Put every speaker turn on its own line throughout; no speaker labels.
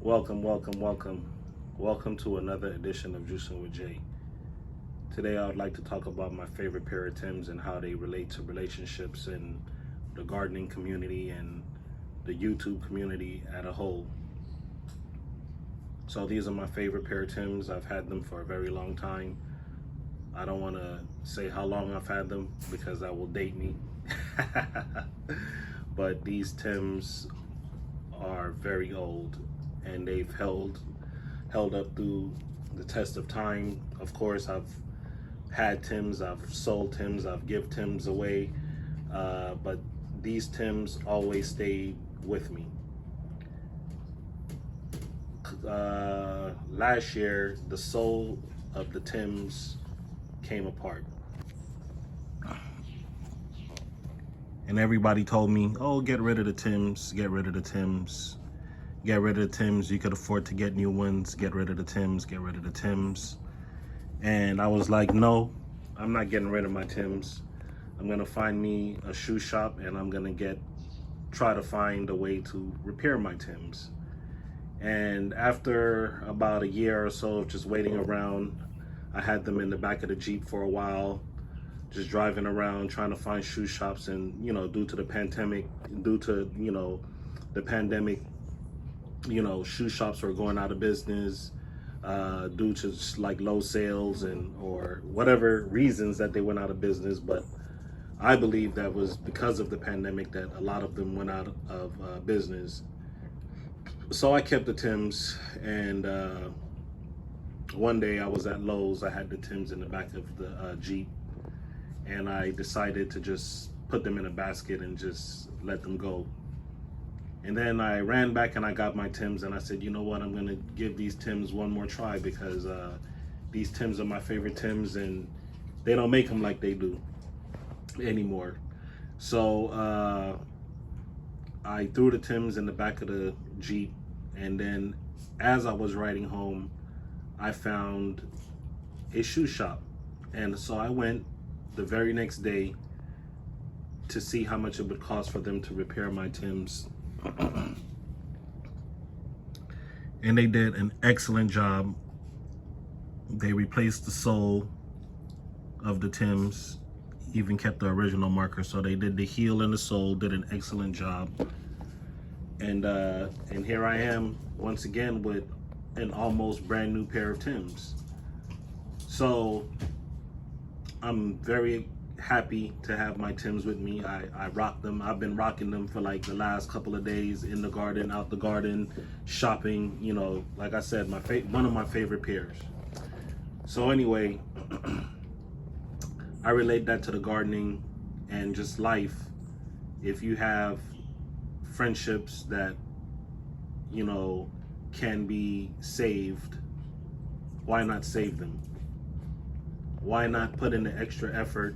Welcome, welcome, welcome. Welcome to another edition of Juicing with Jay. Today I would like to talk about my favorite pair of Timbs and how they relate to relationships and the gardening community and the YouTube community as a whole. So these are my favorite pair of Timbs. I've had them for a very long time. I don't want to say how long I've had them because that will date me. But these Timbs are very old and they've held up through the test of time. Of course, I've had Timbs, I've sold Timbs, I've given Timbs away, but these Timbs always stayed with me. Last year, the sole of the Timbs came apart. And everybody told me, oh, get rid of the Timbs, get rid of the Timbs. Get rid of the Timbs, you could afford to get new ones. Get rid of the Timbs, get rid of the Timbs. And I was like, no, I'm not getting rid of my Timbs. I'm gonna find me a shoe shop and I'm gonna try to find a way to repair my Timbs. And after about a year or so of just waiting around, I had them in the back of the Jeep for a while, just driving around trying to find shoe shops. And due to the pandemic, shoe shops were going out of business due to just like low sales or whatever reasons that they went out of business. But I believe that was because of the pandemic that a lot of them went out of business. So I kept the Timbs, and one day I was at Lowe's. I had the Timbs in the back of the Jeep, and I decided to just put them in a basket and just let them go. And then I ran back and I got my Timbs, and I said, you know what, I'm gonna give these Timbs one more try because these Timbs are my favorite Timbs and they don't make them like they do anymore. So I threw the Timbs in the back of the Jeep, and then as I was riding home, I found a shoe shop. And so I went the very next day to see how much it would cost for them to repair my Timbs. And they did an excellent job. They replaced the sole of the Timbs, even kept the original marker. So they did the heel and the sole, did an excellent job. And here I am once again with an almost brand new pair of Timbs. So I'm very happy to have my Timbs with me. I rock them. I've been rocking them for like the last couple of days, in the garden, out the garden, shopping. Like I said, one of my favorite pairs. So anyway, I relate that to the gardening and just life. If you have friendships that can be saved, why not save them? Why not put in the extra effort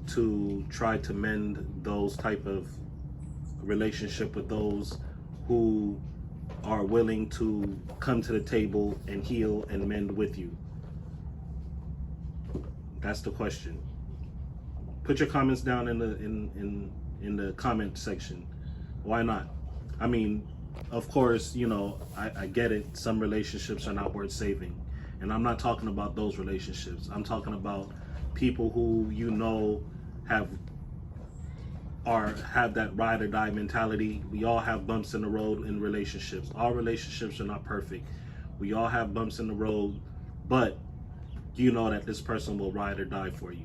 to try to mend those type of relationship with those who are willing to come to the table and heal and mend with you? That's the question. Put your comments down in the comment section. Why not? I mean, of course, I get it. Some relationships are not worth saving. And I'm not talking about those relationships. I'm talking about people who have that ride or die mentality. We all have bumps in the road in relationships. All relationships are not perfect. We all have bumps in the road, but you know that this person will ride or die for you.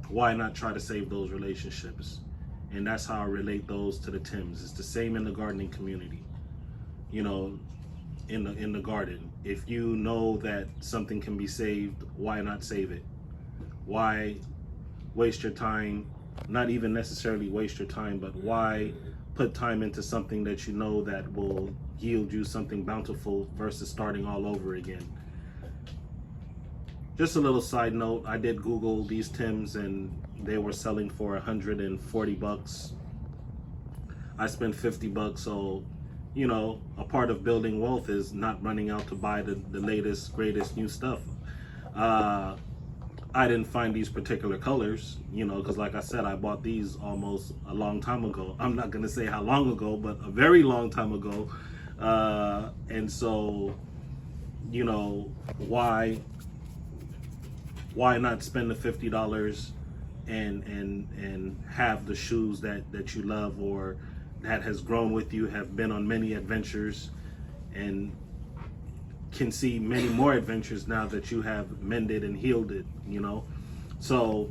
Why not try to save those relationships? And that's how I relate those to the Timbs. It's the same in the gardening community. In the garden, if you know that something can be saved, why not save it? Why waste your time? Not even necessarily waste your time, but why put time into something that you know that will yield you something bountiful versus starting all over again? Just a little side note, I did Google these Timbs and they were selling for $140. I spent $50, so a part of building wealth is not running out to buy the latest, greatest new stuff. I didn't find these particular colors, because like I said, I bought these almost a long time ago. I'm not going to say how long ago, but a very long time ago. And so, you know, why not spend the $50 and have the shoes that you love, or that has grown with you, have been on many adventures, and can see many more adventures now that you have mended and healed it, you know? So,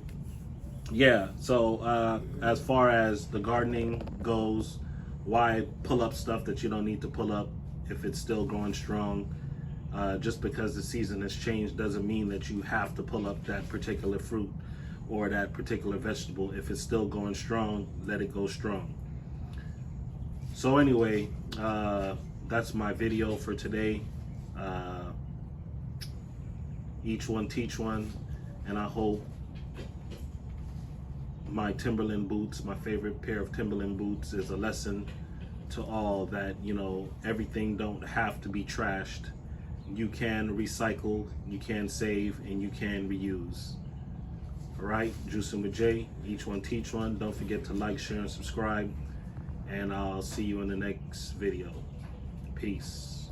yeah. So, as far as the gardening goes, why pull up stuff that you don't need to pull up if it's still growing strong? Just because the season has changed doesn't mean that you have to pull up that particular fruit or that particular vegetable. If it's still going strong, let it go strong. So anyway, that's my video for today. Each one teach one, and I hope my Timberland boots, my favorite pair of Timberland boots, is a lesson to all that, you know, everything don't have to be trashed. You can recycle, you can save, and you can reuse. All right, Juicing with Jay, each one teach one. Don't forget to like, share, and subscribe, and I'll see you in the next video. Peace.